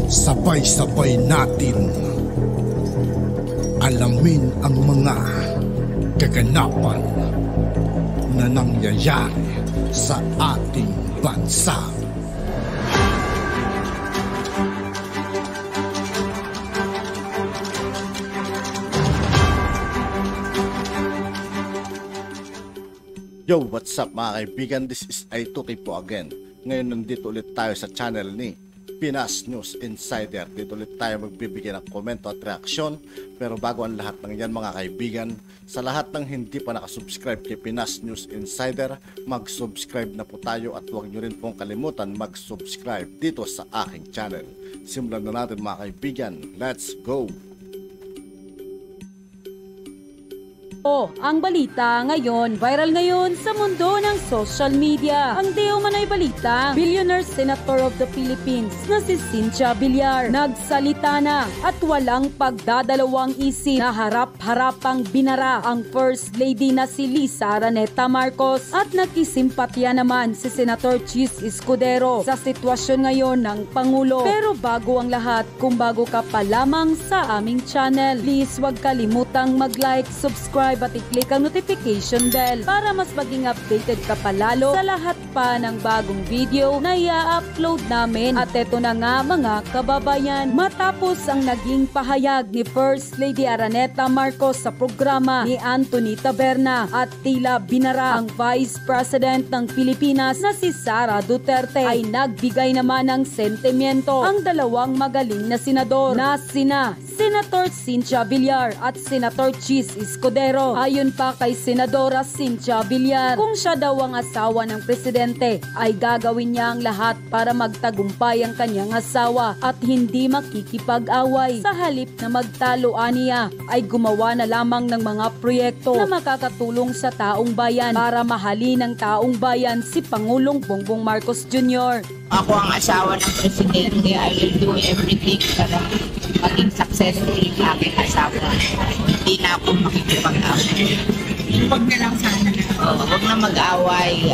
Sabay-sabay natin alamin ang mga kaganapan na nangyayari sa ating bansa. Yo, what's up mga kaibigan? This is Aituki po again. Ngayon nandito ulit tayo sa channel ni Pinas News Insider. Dito ulit tayo magbibigay ng komento at reaksyon. Pero bago ang lahat ng yan mga kaibigan, sa lahat ng hindi pa nakasubscribe kay Pinas News Insider, mag-subscribe na po tayo at huwag nyo rin pong kalimutan mag-subscribe dito sa aking channel. Simulan na natin mga kaibigan. Let's go! Ang balita ngayon, viral ngayon sa mundo ng social media. Ang di umano'y balita, billionaire senator of the Philippines na si Cynthia Villar nagsalita na at walang pagdadalawang isip na harap-harapang binara ang First Lady na si Liza Araneta Marcos at nakisimpatya naman si Senator Chis Escudero sa sitwasyon ngayon ng Pangulo. Pero bago ang lahat, kung bago ka pa lamang sa aming channel, please huwag kalimutang mag-like, subscribe at i-click ang notification bell para mas maging updated ka palalo sa lahat pa ng bagong video na i-upload namin. At eto na nga mga kababayan, matapos ang naging pahayag ni First Lady Araneta Marcos sa programa ni Anthony Taberna at tila binara ang Vice President ng Pilipinas na si Sara Duterte, ay nagbigay naman ng sentimiento ang dalawang magaling na senador na sina Senator Cynthia Villar at Senator Chis Escudero. Ayon pa kay Senadora Cynthia Villar, kung siya daw ang asawa ng presidente, ay gagawin niya ang lahat para magtagumpay ang kanyang asawa at hindi makikipag-away. Sa halip na magtaloan niya, ay gumawa na lamang ng mga proyekto na makakatulong sa taong bayan para mahalin ng taong bayan si Pangulong Bongbong Marcos Jr. Ako ang asawa ng presidente, I will do everything para maging successful yung aking asawa. Hindi na ako makikipag-away. Huwag na lang sana. Huwag na mag-away.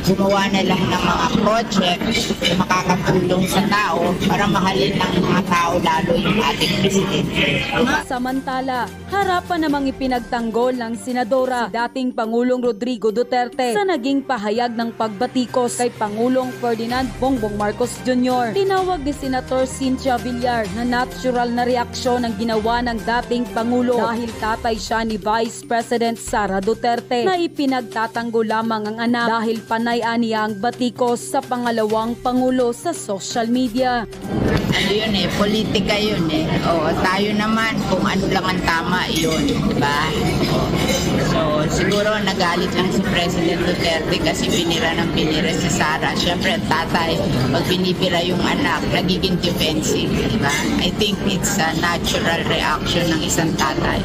Gumawa na lang ng mga project na makakatulong sa tao para mahalin ng mga tao lalo yung ating presidente. Samantala, harapan namang ipinagtanggol ng senadora si dating Pangulong Rodrigo Duterte sa naging pahayag ng pagbatikos kay Pangulong Ferdinand Bongbong Marcos Jr. Tinawag ni Senator Cynthia Villar na natural na reaksyon ang ginawa ng dating Pangulo dahil tatay siya ni Vice President Sara Duterte na ipinagtatanggol lamang ang anak dahil panay-aniya ang batikos sa pangalawang Pangulo sa social media. Ano yun politika yun tayo naman kung ano lang ang tama yun, diba? So siguro nagalit lang si President Duterte kasi binira si Sara. Siyempre tatay, pag binibira yung anak, nagiging defensive, diba? I think it's a natural reaction ng isang tatay.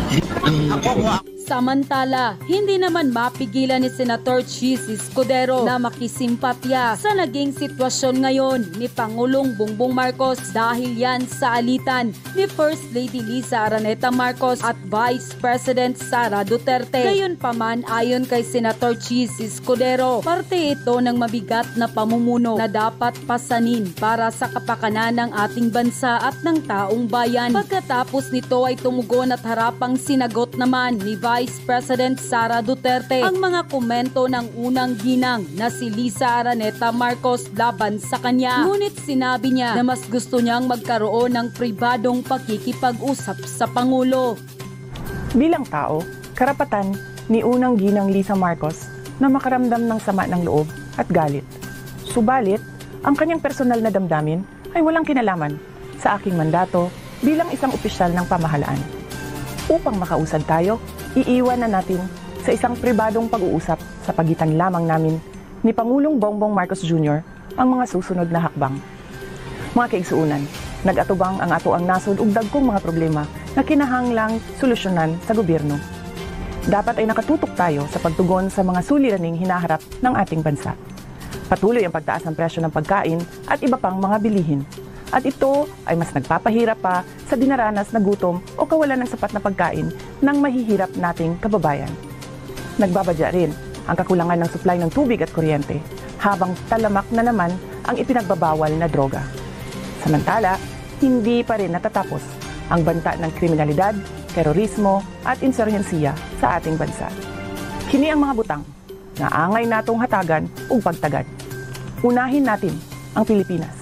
Samantala, hindi naman mapigilan ni Senator Chis Escudero na makisimpatya sa naging sitwasyon ngayon ni Pangulong Bongbong Marcos dahil yan sa alitan ni First Lady Liza Araneta Marcos at Vice President Sara Duterte. Gayunpaman, ayon kay Senator Chis Escudero, parte ito ng mabigat na pamumuno na dapat pasanin para sa kapakanan ng ating bansa at ng taong bayan. Pagkatapos nito ay tumugon at harapang sinagot naman ni Vice President Sara Duterte ang mga komento ng unang ginang na si Liza Araneta Marcos laban sa kanya. Ngunit sinabi niya na mas gusto niyang magkaroon ng pribadong pakikipag-usap sa Pangulo. Bilang tao, karapatan ni unang ginang Liza Marcos na makaramdam ng sama ng loob at galit. Subalit, ang kanyang personal na damdamin ay walang kinalaman sa aking mandato bilang isang opisyal ng pamahalaan. Upang makausad tayo, iiwan na natin sa isang pribadong pag-uusap sa pagitan lamang namin ni Pangulong Bongbong Marcos Jr. ang mga susunod na hakbang. Mga kaigsuunan, nag-atubang ang ato ang nasod ug dagkong mga problema na kinahanglang solusyonan sa gobyerno. Dapat ay nakatutok tayo sa pagtugon sa mga suliraning hinaharap ng ating bansa. Patuloy ang pagtaas ng presyo ng pagkain at iba pang mga bilihin. At ito ay mas nagpapahirap pa sa dinaranas na gutom o kawalan ng sapat na pagkain ng mahihirap nating kababayan. Nagbabadya rin ang kakulangan ng supply ng tubig at kuryente, habang talamak na naman ang ipinagbabawal na droga. Samantala, hindi pa rin natatapos ang banta ng kriminalidad, terorismo at insurhensiya sa ating bansa. Kini ang mga butang na angay natong hatagan ug pagtagad. Unahin natin ang Pilipinas.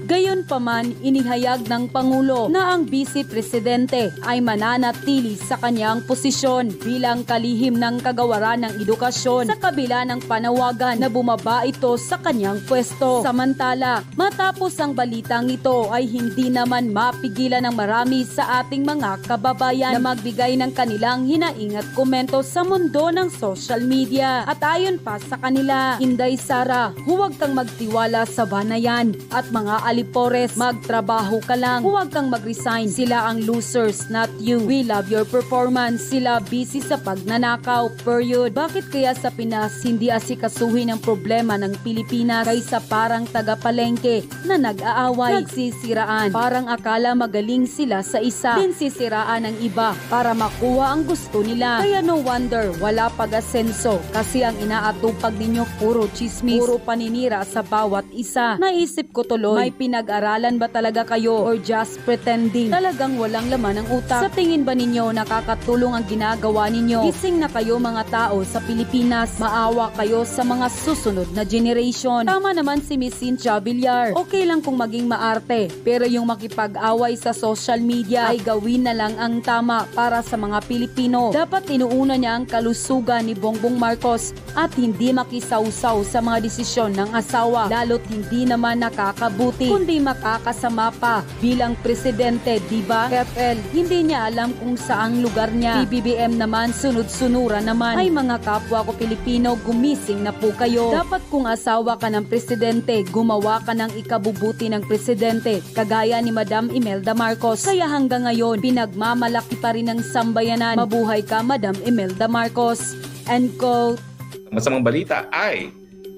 Gayunpaman, inihayag ng Pangulo na ang Vice Presidente ay mananatili sa kanyang posisyon bilang kalihim ng kagawaran ng edukasyon sa kabila ng panawagan na bumaba ito sa kanyang pwesto. Samantala, matapos ang balitang ito ay hindi naman mapigilan ng marami sa ating mga kababayan na magbigay ng kanilang hinaing at komento sa mundo ng social media. At ayon pa sa kanila, Inday Sara, huwag kang magtiwala sa banayan at mga Alipores, magtrabaho ka lang. Huwag kang mag-resign. Sila ang losers, not you. We love your performance. Sila busy sa pagnanakaw. Period. Bakit kaya sa Pinas hindi asikasuhin ang problema ng Pilipinas kaysa parang taga-palengke na nag-aaway, nagsisiraan? Parang akala magaling sila sa isa, sinsisiraan ang iba para makuha ang gusto nila. Kaya no wonder wala pag-asenso kasi ang inaatupag ninyo puro chismis, puro paninira sa bawat isa. Naisip ko tuloy, may pinag-aralan ba talaga kayo or just pretending? Talagang walang laman ang utak. Sa tingin ba ninyo nakakatulong ang ginagawa ninyo? Gising na kayo mga tao sa Pilipinas. Maawa kayo sa mga susunod na generation. Tama naman si Miss Cynthia Villar. Okay lang kung maging maarte, pero yung makipag-away sa social media ay gawin na lang ang tama para sa mga Pilipino. Dapat inuuna niya ang kalusugan ni Bongbong Marcos at hindi makisawsaw sa mga desisyon ng asawa, lalo't hindi naman nakakabuti kundi makakasama pa bilang presidente, diba? FL, hindi niya alam kung saang lugar niya. PBBM naman, sunod-sunura naman. Ay mga kapwa ko Pilipino, gumising na po kayo. Dapat kung asawa ka ng presidente, gumawa ka ng ikabubuti ng presidente, kagaya ni Madam Imelda Marcos. Kaya hanggang ngayon, pinagmamalaki pa rin ng sambayanan. Mabuhay ka, Madam Imelda Marcos. End quote. Masamang balita ay,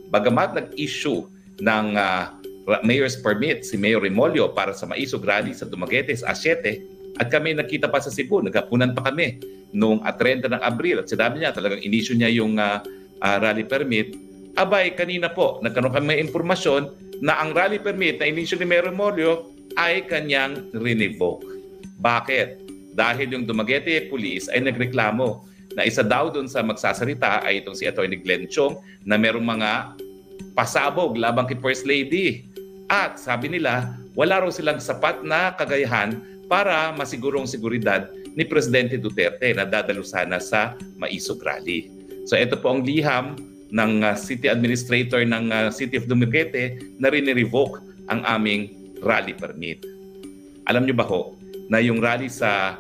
bagamat nag-issue ng mayor's permit si Mayor Remolyo para sa maisog rally sa Dumaguete sa 7 at kami nakita pa sa Cebu, naghapunan pa kami noong 30 ng Abril at sinabi niya talagang inisyu niya yung rally permit. Abay, kanina po nagkaroon kami impormasyon na ang rally permit na inisyu ni Mayor Remolyo ay kanyang revoke. Bakit? Dahil yung Dumaguete Police ay nagreklamo na isa daw doon sa magsasalita ay itong si Atty. Glenn Chong na merong mga pasabog labang kay First Lady. At sabi nila, wala raw silang sapat na kagayahan para masigurong seguridad ni Presidente Duterte na dadalo sana sa maisog rally. So ito po ang liham ng City Administrator ng City of Dumaguete na rin-revoke ang aming rally permit. Alam niyo ba ho na yung rally sa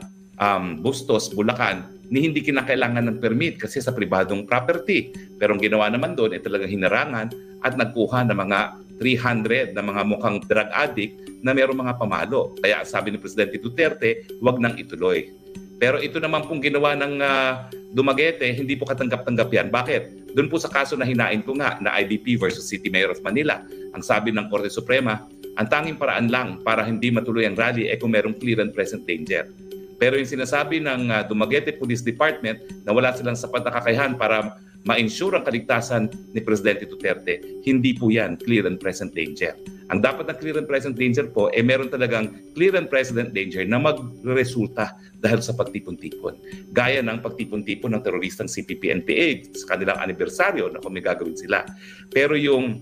Bustos, Bulacan, ni hindi kinakailangan ng permit kasi sa pribadong property. Pero ang ginawa naman doon ay talagang hinarangan at nagkuha ng mga 300 na mga mukhang drug addict na mayroong mga pamalo. Kaya sabi ni Presidente Duterte, wag nang ituloy. Pero ito naman pong ginawa ng Dumaguete, hindi po katanggap-tanggap yan. Bakit? Doon po sa kaso na hinain ko nga na IDP versus City Mayor of Manila, ang sabi ng Korte Suprema, ang tanging paraan lang para hindi matuloy ang rally ay kung merong clear and present danger. Pero yung sinasabi ng Dumaguete Police Department na wala silang sapat na kakayahan para ma-ensure ang kaligtasan ni Presidente Duterte, hindi po yan clear and present danger. Ang dapat na clear and present danger po, meron talagang clear and present danger na magresulta dahil sa pagtipon-tipon. Gaya ng pagtipon-tipon ng teroristang CPP-NPA sa kanilang anibersaryo na kung may gagawin sila. Pero yung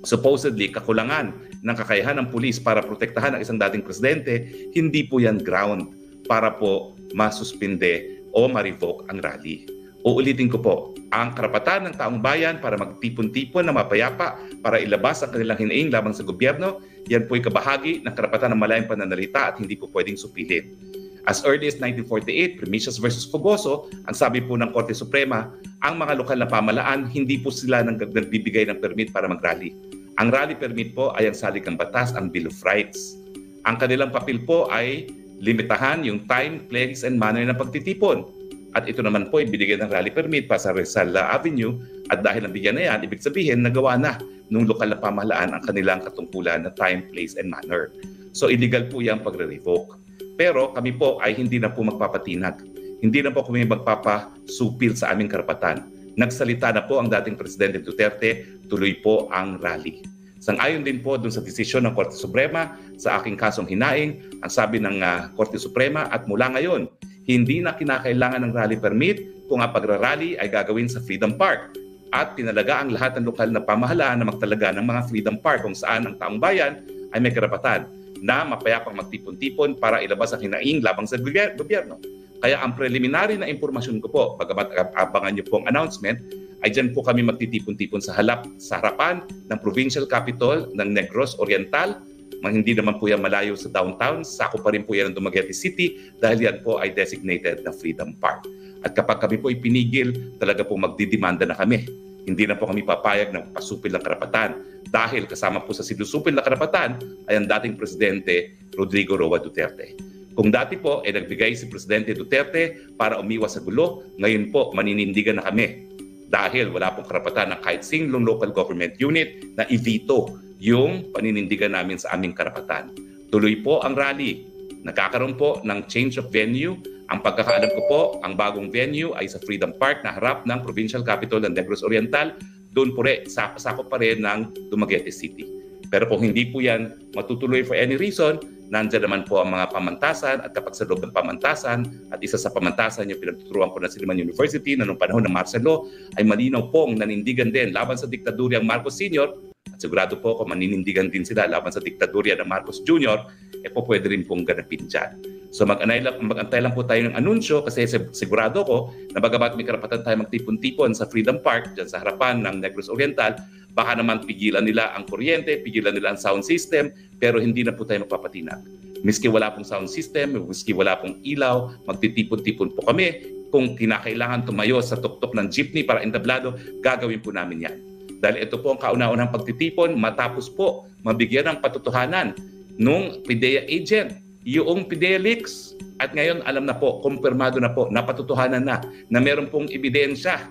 supposedly kakulangan ng kakayahan ng pulis para protektahan ang isang dating presidente, hindi po yan ground para po masuspinde o ma-revoke ang rally. Uulitin ko po, ang karapatan ng taong bayan para magtipon-tipon na mapayapa para ilabas ang kanilang hinaing labang sa gobyerno, yan po'y kabahagi ng karapatan ng malayang pananalita at hindi po pwedeng supilit. As early as 1948, Primicius versus Fogoso, ang sabi po ng Korte Suprema, ang mga lokal na pamalaan, hindi po sila nagbibigay ng permit para mag-rally. Ang rally permit po ay ang saligang batas, ang Bill of Rights. Ang kanilang papel po ay limitahan yung time, place, and manner ng pagtitipon. At ito naman po, ibinigay ng rally permit pa sa Rizal Avenue at dahil nabigyan na yan, ibig sabihin, nagawa na nung lokal na pamahalaan ang kanilang katungkulan na time, place, and manner. So illegal po yung pagre-revoke. Pero kami po ay hindi na po magpapatinag. Hindi na po kami magpapasupil sa aming karapatan. Nagsalita na po ang dating Presidente Duterte, tuloy po ang rally. Sang-ayon din po dun sa desisyon ng Korte Suprema sa aking kasong hinaing, ang sabi ng Korte Suprema at mula ngayon, hindi na kinakailangan ng rally permit kung ang pagrarally ay gagawin sa Freedom Park. At tinalaga ang lahat ng lokal na pamahalaan na magtalaga ng mga Freedom Park kung saan ang taong bayan ay may karapatan na mapayapang magtipon-tipon para ilabas ang hinaing labang sa gobyerno. Kaya ang preliminary na impormasyon ko po, bagamat abangan niyo po ang announcement, ay dyan po kami magtitipon-tipon sa harapan ng Provincial Capital ng Negros Oriental. Hindi naman po yan malayo sa downtown, sako pa rin po yan ng Dumaguete City dahil yan po ay designated na Freedom Park. At kapag kami po ipinigil, talaga po magdidemanda na kami. Hindi na po kami papayag ng pasupil ng karapatan dahil kasama po sa sinusupil na karapatan ay ang dating Presidente Rodrigo Roa Duterte. Kung dati po ay nagbigay si Presidente Duterte para umiwas sa gulo, ngayon po maninindigan na kami dahil wala pong karapatan ng kahit singlong local government unit na i-veto yung paninindigan namin sa aming karapatan. Tuloy po ang rally. Nagkakaroon po ng change of venue. Ang pagkakaalam ko po, ang bagong venue ay sa Freedom Park na harap ng Provincial Capital ng Negros Oriental. Doon po rin, sakop pa rin ng Dumaguete City. Pero kung hindi po yan matutuloy for any reason, nandiyan naman po ang mga pamantasan at kapag sa loob ng pamantasan at isa sa pamantasan yung pinagtuturuan ko na Silliman University na noong panahon ng Marcelo ay malinaw pong nanindigan din laban sa diktaduryang Marcos Sr. at sigurado po kung maninindigan din sila laban sa diktadurya ng Marcos Jr. po pwede rin pong ganapin dyan. So magantay lang po tayo ng anunsyo kasi sigurado ko na bagamat may karapatan tayo magtipon-tipon sa Freedom Park dyan sa harapan ng Negros Oriental, baka naman pigilan nila ang kuryente, pigilan nila ang sound system, pero hindi na po tayo magpapatinag. Miski wala pong sound system, miski wala pong ilaw, magtitipon-tipon po kami. Kung kinakailangan tumayo sa tuktok ng jeepney para entablado, gagawin po namin yan. Dahil ito po ang kauna-unang pagtitipon, matapos po mabigyan ng patutuhanan nung PIDEA agent, yung PIDEA leaks. At ngayon alam na po, kumpirmado na po, napatutuhanan na meron pong ebidensya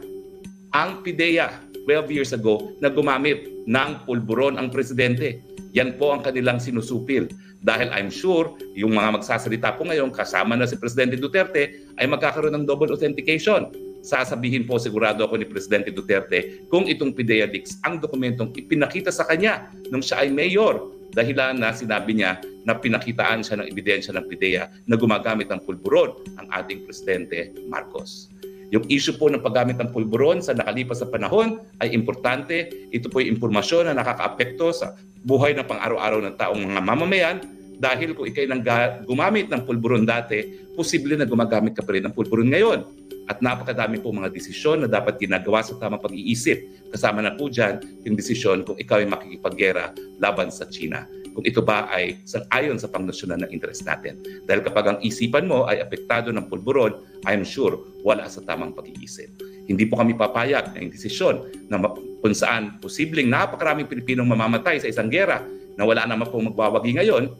ang PIDEA 12 years ago na gumamit ng pulburon ang presidente. Yan po ang kanilang sinusupil. Dahil I'm sure, yung mga magsasalita po ngayon, kasama na si Presidente Duterte, ay magkakaroon ng double authentication. Sasabihin po sigurado ako ni Presidente Duterte kung itong PIDEA leaks ang dokumentong ipinakita sa kanya nung siya ay mayor. Dahilan na sinabi niya na pinakitaan siya ng ebidensya ng PIDEA na gumagamit ng pulburon ang ating Presidente Marcos. Yung issue po ng paggamit ng pulburon sa nakalipas na panahon ay importante. Ito po yung impormasyon na nakakaapekto sa buhay ng pang-araw-araw ng taong mga mamamayan dahil kung ikay nang gumamit ng pulburon dati, posible na gumagamit ka pa rin ng pulburon ngayon. At napakadami po mga desisyon na dapat ginagawa sa tamang pag-iisip. Kasama na po dyan yung desisyon kung ikaw ay makikipaggera laban sa China. Kung ito ba ay sang-ayon sa pangnasyonal na interest natin. Dahil kapag ang isipan mo ay apektado ng pulburon, I'm sure wala sa tamang pag-iisip. Hindi po kami papayag na yung desisyon na kung saan posibleng napakaraming Pilipinong mamamatay sa isang gera na wala naman pong magbawagi ngayon,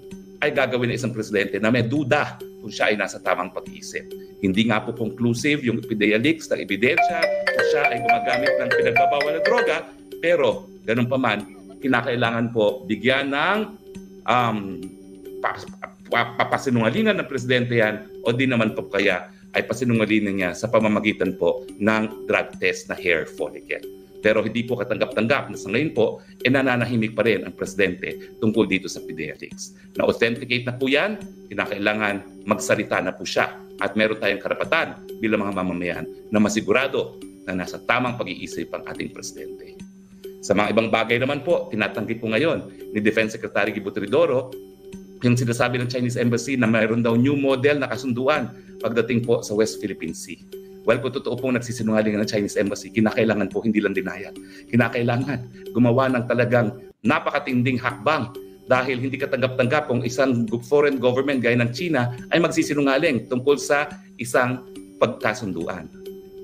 ay gagawin ng isang presidente na may duda kung siya ay nasa tamang pag-iisip. Hindi nga po conclusive yung PIDEA leaks ng ebidensya na siya ay gumagamit ng pinagbabawal na droga, pero ganun pa man, kinakailangan po bigyan ng papasinungalingan ng presidente yan o di naman po kaya ay pasinungalingan niya sa pamamagitan po ng drug test na hair follicle. Pero hindi po katanggap-tanggap na sa ngayon po, nananahimik pa rin ang presidente tungkol dito sa PIDEA leaks. Na-authenticate na po yan, kinakailangan magsalita na po siya at meron tayong karapatan bilang mga mamamayan na masigurado na nasa tamang pag-iisip ang ating presidente. Sa mga ibang bagay naman po, tinatanggi po ngayon ni Defense Secretary Gibo Tridoro yung sinasabi ng Chinese Embassy na mayroon daw new model na kasunduan pagdating po sa West Philippine Sea. Well, kung totoo pong nagsisinungaling ng Chinese Embassy, kinakailangan po hindi lang dinayat. Kinakailangan gumawa ng talagang napakatinding hakbang dahil hindi katanggap-tanggap kung isang foreign government gaya ng China ay magsisinungaling tungkol sa isang pagkasunduan.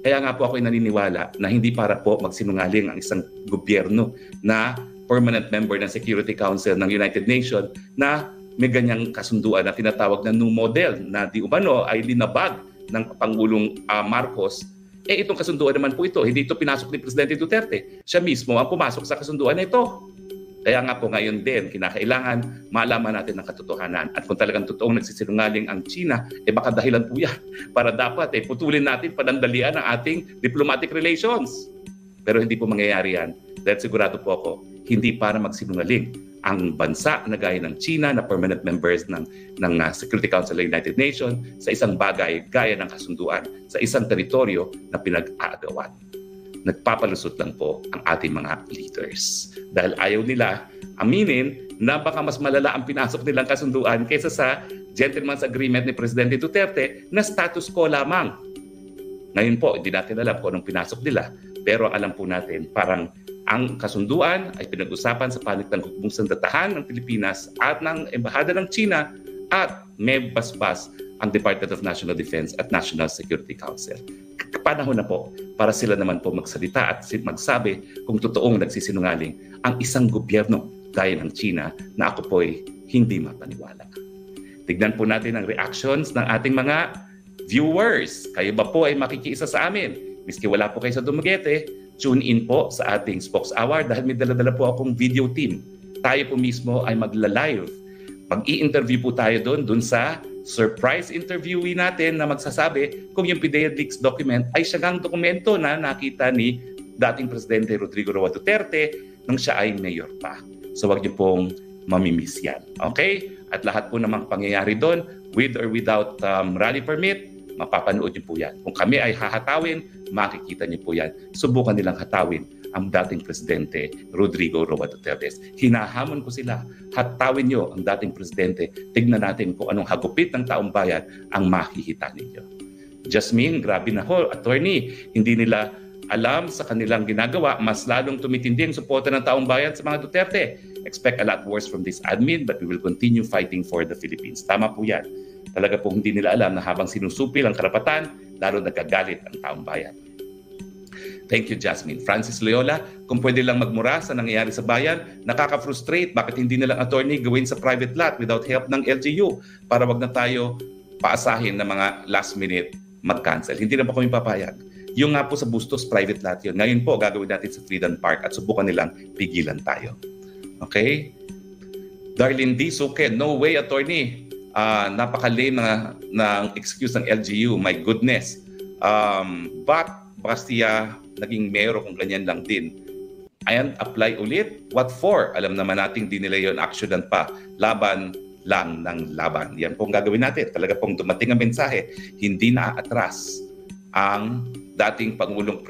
Kaya nga po ako ay naniniwala na hindi para po magsinungaling ang isang gobyerno na permanent member ng Security Council ng United Nations na may ganyang kasunduan na tinatawag na new model na di umano ay linabag ng Pangulong Marcos. Itong kasunduan naman po ito, hindi ito pinasok ni Presidente Duterte. Siya mismo ang pumasok sa kasunduan na ito. Kaya nga po ngayon din, kinakailangan malaman natin ang katotohanan. At kung talagang totoong nagsisinungaling ang China, baka dahilan po yan para dapat putulin natin panandalian ang ating diplomatic relations. Pero hindi po mangyayari yan dahil sigurado po ako, hindi para magsinungaling ang bansa na gaya ng China na permanent members ng Security Council ng United Nations sa isang bagay gaya ng kasunduan sa isang teritoryo na pinag-aagawan. Nagpapalusot lang po ang ating mga leaders dahil ayaw nila aminin na baka mas malala ang pinasok nilang kasunduan kaysa sa gentleman's agreement ni Presidente Duterte na status quo lamang. Ngayon po, hindi natin alam kung anong pinasok nila. Pero alam po natin, parang ang kasunduan ay pinag-usapan sa panig ng hukbong sandatahan ng Pilipinas at ng Embahada ng China at may basbas ang Department of National Defense at National Security Council. Panahon na po para sila naman po magsalita at magsabi kung totoong nagsisinungaling ang isang gobyerno gaya ng China na ako po'y hindi mapaniwala. Tignan po natin ang reactions ng ating mga viewers. Kayo ba po ay makikiisa sa amin? Miski wala po kayo sa Dumaguete, tune in po sa ating Spokes Hour dahil may dala-dala po akong video team. Tayo po mismo ay magla-live. Mag-i-interview po tayo doon sa surprise interviewee natin na magsasabi kung yung PDEA Leaks document ay siyagang dokumento na nakita ni dating Presidente Rodrigo Roa Duterte nang siya ay mayor pa. So wag niyo pong mamimiss yan. Okay? At lahat po namang pangyayari doon, with or without rally permit, mapapanood niyo po yan. Kung kami ay hahatawin, makikita niyo po yan. Subukan nilang hatawin ang dating Presidente Rodrigo Roa Duterte. Hinahamon ko sila, hatawin niyo ang dating Presidente. Tignan natin kung anong hagupit ng taong bayan ang makikita ninyo. Jasmine, grabe na ho, attorney. Hindi nila alam sa kanilang ginagawa, mas lalong tumitindi ang suporta ng taong bayan sa mga Duterte. Expect a lot worse from this admin, but we will continue fighting for the Philippines. Tama po yan. Talaga po hindi nila alam na habang sinusupil ang karapatan, lalo nagagalit ang taong bayan. Thank you, Jasmine. Francis Loyola, kung pwede lang magmura sa nangyayari sa bayan, nakaka-frustrate bakit hindi nilang attorney gawin sa private lot without help ng LGU para wag na tayo paasahin na mga last minute mag-cancel. Hindi na po kami papayag. Yung nga po sa Bustos, private lot yun. Ngayon po, gagawin natin sa Freedom Park at subukan nilang pigilan tayo. Okay? Darlene D. Suke, no way, attorney. Napaka-lame ng excuse ng LGU. My goodness. But, baka siya naging mayor kung ganyan lang din. Ayan, apply ulit. What for? Alam naman natin di nila yun actionan pa. Laban lang ng laban. Yan pong gagawin natin. Talaga pong dumating ang mensahe. Hindi na-atras ang dating Pangulong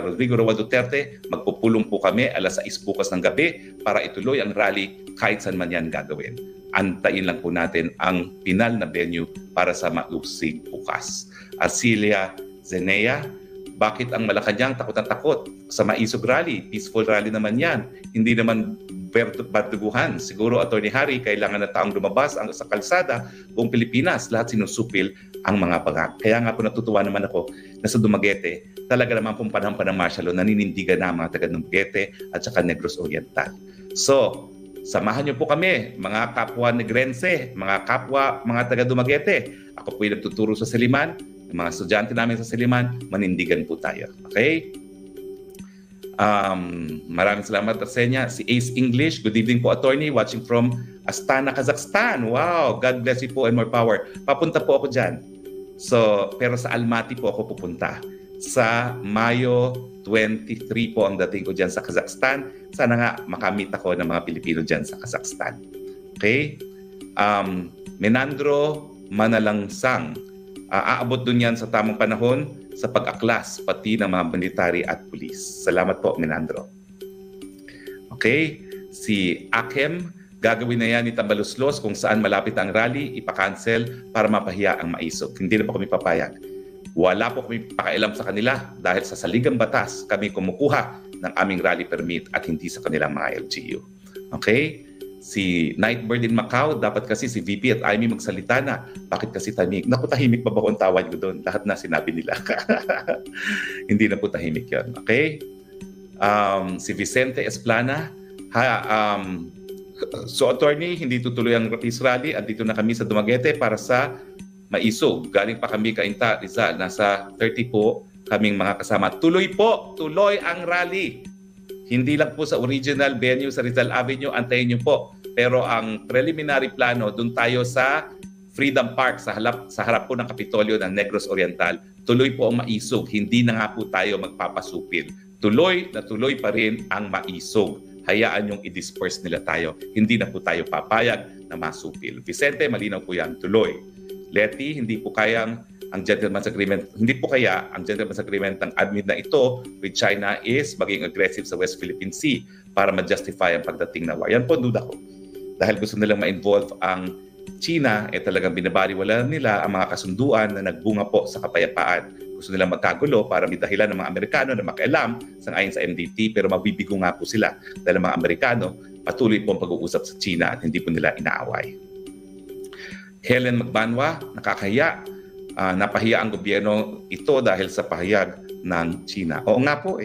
Rodrigo Roa Duterte. Magpupulong po kami alas 6 bukas ng gabi para ituloy ang rally kahit saan man yan gagawin. Antayin lang po natin ang pinal na venue para sa mausig bukas. Asilia Zenea, bakit ang Malacanang takot na takot sa maisog rally? Peaceful rally naman yan. Hindi naman barduguhan. Siguro, Atty. Harry, kailangan na taong lumabas sa kalsada buong Pilipinas. Lahat sinusupil ang mga bangag. Kaya nga po natutuwa naman ako na sa Dumaguete, talaga naman pong panahon pa ng martial law, naninindigan na ang mga taga Dumaguete at saka Negros Oriental. So, samahan niyo po kami, mga kapwa Negrense, mga kapwa, mga taga Dumaguete. Ako po yung nagtuturo sa Siliman, mga estudyante namin sa Siliman, manindigan po tayo. Okay? Maraming salamat sa inyo. Si Ace English, good evening po, attorney, watching from Astana, Kazakhstan. Wow, God bless you po and more power. Papunta po ako dyan. So, pero sa Almaty po ako pupunta. Sa Mayo 23 po ang dating ko dyan sa Kazakhstan. Sana nga makamit ako ng mga Pilipino dyan sa Kazakhstan. Okay? Menandro Manalangsang. Aabot dun yan sa tamang panahon sa pag-aklas pati ng mga military at pulis. Salamat po, Menandro. Okay? Si Akem, gagawin na yan ni Tambaluslos kung saan malapit ang rally, ipakancel para mapahiya ang maisog. Hindi na po kami papayag. Wala po kami pakailam sa kanila dahil sa saligang batas kami kumukuha ng aming rally permit at hindi sa kanilang mga LGU. Okay? Si Nightbird in Macau, dapat kasi si VP at Amy magsalita na. Bakit kasi tahimik? Naku, tahimik ba ba kung tawad ko doon? Lahat na sinabi nila. Hindi na po tahimik yun. Okay? Si Vicente Esplana. So, attorney, hindi tutuloy ang peace rally. Andito na kami sa Dumaguete para sa maisog. Galing pa kami Cainta, Rizal. Nasa 30 po kaming mga kasama. Tuloy po! Tuloy ang rally! Hindi lang po sa original venue sa Rizal Avenue, antayin nyo po. Pero ang preliminary plano, doon tayo sa Freedom Park, sa harap po ng Kapitolyo ng Negros Oriental. Tuloy po ang maisog. Hindi na nga po tayo magpapasupil. tuloy na tuloy pa rin ang maisog. Hayaan yung i-disperse nila tayo. Hindi na po tayo papayag na masupil. Vicente, malinaw po yan, tuloy. Letty, hindi po kaya ang gentleman's agreement ng admin na ito with China is maging aggressive sa West Philippine Sea para ma-justify ang pagdating na war. Yan po duda ko. Dahil gusto nilang ma-involve ang China, talagang binabariwala nila ang mga kasunduan na nagbunga po sa kapayapaan. Gusto nilang magkagulo para may dahilan ng mga Amerikano na makialam sang-ayon sa MDT, pero mabibigo nga po sila dahil ang mga Amerikano patuloy po ang pag-uusap sa China at hindi po nila inaaway. Helen Magbanwa, nakakahiya. Napahiya ang gobyerno ito dahil sa pahayag ng China. Oo nga po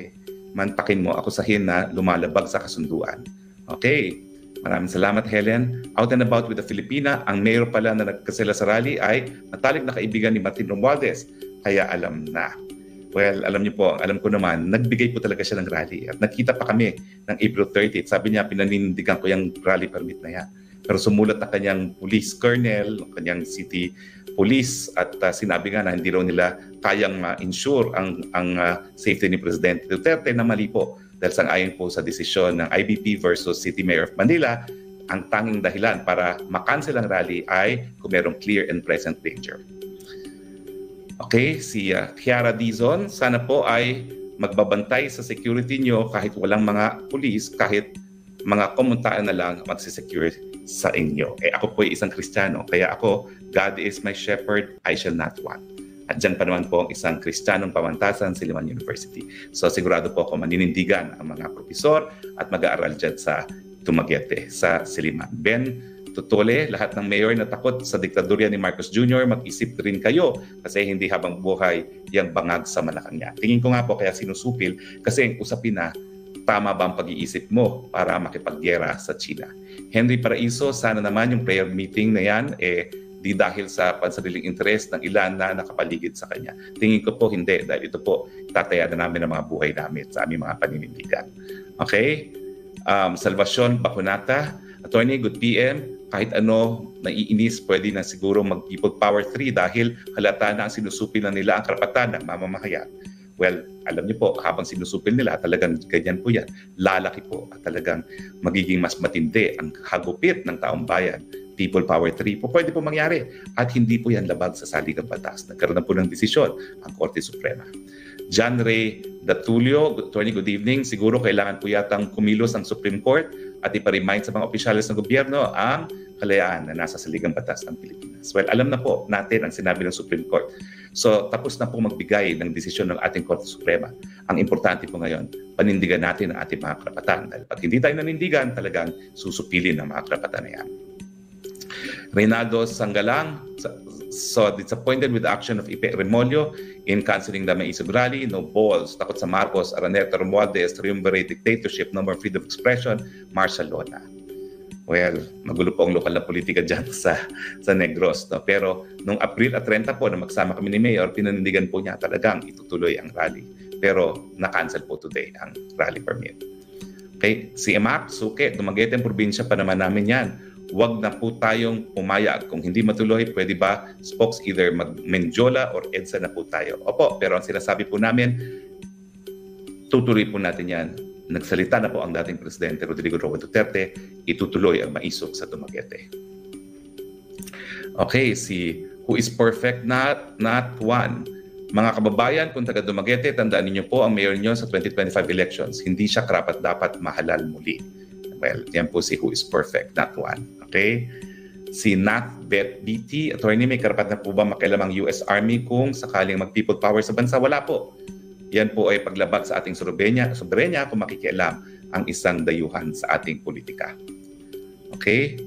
mantakin mo, akusahin na lumalabag sa kasunduan. Okay, maraming salamat Helen. Out and about with the Filipina, ang mayor pala na nagkasela sa rally ay matalik na kaibigan ni Martin Romualdez. Kaya alam na. Well, alam niyo po, alam ko naman, nagbigay po talaga siya ng rally. At nakita pa kami ng April 30. Sabi niya, pinanindigan ko yung rally permit na yan. Pero sumulat na kanyang police colonel, kanyang city police at sinabi nga na hindi raw nila kayang ma-ensure ang safety ni Presidente Duterte na mali po. Dahil sang-ayon po sa desisyon ng IBP versus City Mayor of Manila, ang tanging dahilan para makancel ang rally ay kung merong clear and present danger. Okay, si Kiara Dizon, sana po ay magbabantay sa security nyo kahit walang mga police, kahit mga komuntaan na lang magsisecure sa inyo. Ako po ay isang Kristiyano, kaya ako, God is my shepherd, I shall not want. At dyan pa naman po ang isang Kristiyanong pamantasan sa Liman University. So sigurado po ako maninindigan ang mga profesor at mag-aaral dyan sa Dumaguete, sa Siliman. Ben Tutole, lahat ng mayor na takot sa diktadurya ni Marcos Jr., mag-isip rin kayo kasi hindi habang buhay yung bangag sa Malacanang. Tingin ko nga po kaya sinusupil kasi ang usapin na tama ba ang pag-iisip mo para makipaggera sa China. Henry Paraiso, sana naman yung prayer meeting na yan di dahil sa pansariling interest ng ilan na nakapaligid sa kanya. Tingin ko po hindi dahil ito po tataya na namin ang mga buhay namin sa aming mga paninindigan. Okay? Salvacion Bacunata, Attorney, good PM. Kahit ano naiinis, pwede na siguro mag-People Power 3 dahil halata na ang sinusupil na nila ang karapatan ng mamamahayan. Well, alam niyo po, habang sinusupil nila, talagang ganyan po yan. Lalaki po at talagang magiging mas matindi ang hagupit ng taong bayan. People Power 3 po pwede po mangyari at hindi po yan labag sa saligang batas. Nagkaroon na po ng desisyon ang Korte Suprema. John Ray Datulio, Attorney, good evening. Siguro kailangan po yatang kumilos ang Supreme Court at ipa-remind sa mga opisyalis ng gobyerno ang kalayaan na nasa saligang batas ng Pilipinas. Well, alam na po natin ang sinabi ng Supreme Court. So, tapos na po magbigay ng desisyon ng ating Korte Suprema. Ang importante po ngayon, panindigan natin ang ating mga karapatan. Dahil pag hindi tayo nanindigan, talagang susupilin ang mga karapatan na yan. Reynaldo Sanggalang, so disappointed with the action of Ipe Remolyo in canceling the Maisog Rally. No balls, takot sa Marcos, Araneta, Romualdez, triumvirate dictatorship, no more freedom of expression, martial law na. Well, magulo po ang lokal na politika dyan sa Negros. No? Pero nung April at 30 po na magsama kami ni Mayor, pinanindigan po niya talagang itutuloy ang rally. Pero na-cancel po today ang rally permit. Okay, si Emak, Suke, Dumaguete ang probinsya pa naman namin yan. Huwag na po tayong pumayag. Kung hindi matuloy, pwede ba spokes either mag-Menjola or EDSA na po tayo? Opo, pero ang sinasabi po namin, tutuloy po natin yan. Nagsalita na po ang dating Presidente Rodrigo Roa Duterte, itutuloy ang maisog sa Dumaguete. Okay, si Who is Perfect Not One. Mga kababayan, kung taga Dumaguete, tandaan ninyo po ang mayor nyo sa 2025 elections. Hindi siya karapat-dapat mahalal muli. Well, yan po si Who is Perfect Not One. Okay? Si Nat Bet BT, Attorney, may karapatan po ba makialam ang US Army kung sakaling mag-people power sa bansa? Wala po. Yan po ay paglabag sa ating soberenya kung makikialam ang isang dayuhan sa ating politika. Okay?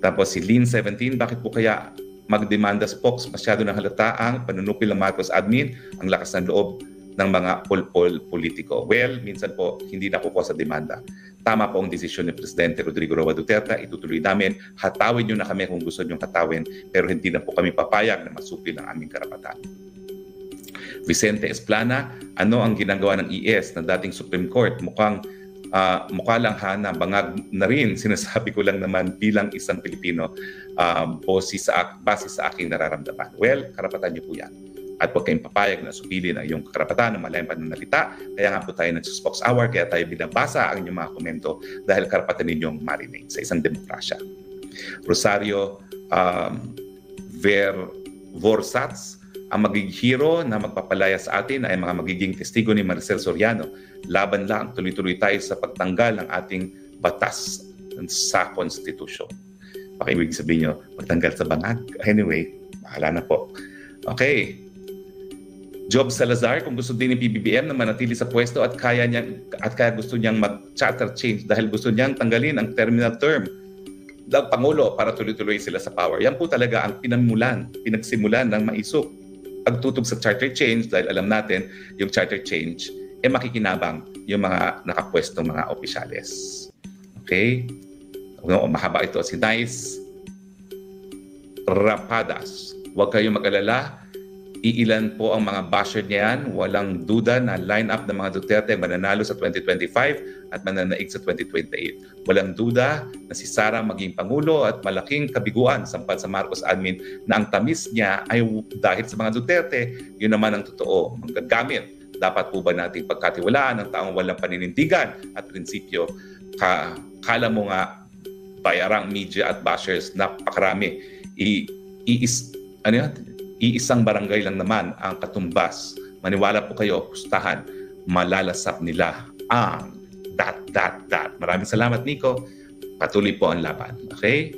Tapos si Lin 17, bakit po kaya magdemanda spokes? Masyado na halata ang panunupil ng Marcos admin, ang lakas ng loob ng mga polpol politiko. Well, minsan po hindi na po sa demanda. Tama po ang desisyon ni Presidente Rodrigo Roa Duterte, itutuloy namin. Hatawin nyo na kami kung gusto nyo hatawin, pero hindi na po kami papayag na masupil ang aming karapatan. Vicente Esplana, ano ang ginagawa ng ES ng dating Supreme Court? Mukha lang na bangag na rin. Sinasabi ko lang naman bilang isang Pilipino, base sa aking nararamdaman. Well, karapatan nyo po yan. at huwag kayong papayag na supilin ang iyong karapatan ng malayang pananalita. Kaya nga po tayo nagsuspox hour, kaya tayo binabasa ang inyong mga komento dahil karapatan ninyong marinate sa isang demokrasya. Rosario Vorsats, ang magiging hero na magpapalaya sa atin ay mga magiging testigo ni Maricel Soriano. Laban lang, tuloy-tuloy tayo sa pagtanggal ng ating batas sa konstitusyon. Baka ibig sabihin nyo, magtanggal sa bangag. Anyway, bahala na po. Okay. Job Salazar, kung gusto din ni PBBM na manatili sa pwesto at kaya gusto niyang mag-charter change dahil gusto niyang tanggalin ang terminal term ng Pangulo para tuloy-tuloy sila sa power. Yan po talaga ang pinagsimulan ng maisok. Pagtutog sa charter change dahil alam natin yung charter change makikinabang yung mga nakapwestong mga opisyales. Okay? Mahaba ito. Si Nice Rapadas. Huwag kayong mag-alala. Iilan po ang mga basher niyan. Walang duda na line-up ng mga Duterte mananalo sa 2025 at mananaig sa 2028. Walang duda na si Sara maging Pangulo at malaking kabiguan sampal sa Marcos admin na ang tamis niya ay dahil sa mga Duterte. Yun naman ang totoo. Magagamit. Dapat po ba natin pagkatiwalaan ng taong walang paninindigan at prinsipyo? Kala mo nga bayarang media at bashers napakarami. Iisang barangay lang naman ang katumbas. Maniwala po kayo, pustahan, malalasap nila ang that. Maraming salamat, Nico. Patuloy po ang laban. Okay?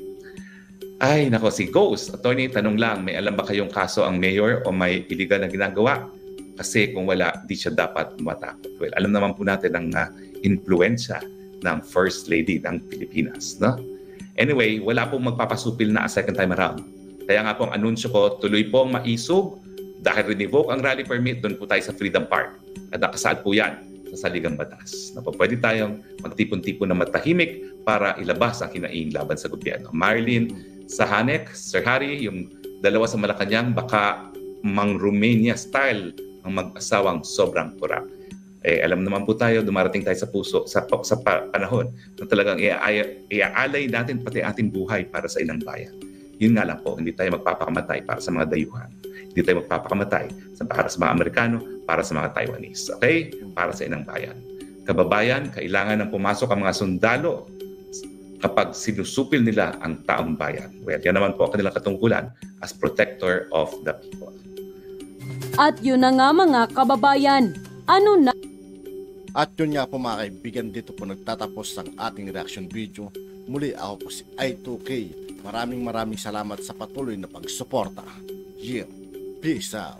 Ay, nako, si Ghost. Attorney, tanong lang, may alam ba kayong kaso ang mayor o may illegal na ginagawa? Kasi kung wala, di siya dapat matakot. Well, alam naman po natin ang influensya ng First Lady ng Pilipinas. No? Anyway, wala pong magpapasupil na a second time around. Kaya nga po ang anunsyo ko, tuloy po ang maisog dahil revoke ang rally permit, doon po tayo sa Freedom Park. At nakasaad po yan sa saligang batas. Na po pwede tayong magtipon-tipon na matahimik para ilabas ang kinaing laban sa gobyerno. Marilyn Sahanek, Sir Harry, yung dalawa sa Malacanang, baka mang Romania style ang mag-asawang sobrang pura. Alam naman po tayo, dumarating tayo sa puso, sa panahon na talagang iaalay natin pati ating buhay para sa ilang bayan. Yun nga lang po, hindi tayo magpapakamatay para sa mga dayuhan. Hindi tayo magpapakamatay para sa mga Amerikano, para sa mga Taiwanese. Okay? Para sa inang bayan. Kababayan, kailangan ng pumasok ang mga sundalo kapag sinusupil nila ang taong bayan. Well, yan naman po ang kanilang katungkulan as protector of the people. At yun na nga mga kababayan, ano na? At yun nga po mga kaibigan, dito po nagtatapos ang ating reaction video. Muli ako po si I2K. Maraming salamat sa patuloy na pagsuporta. Yeah, peace out.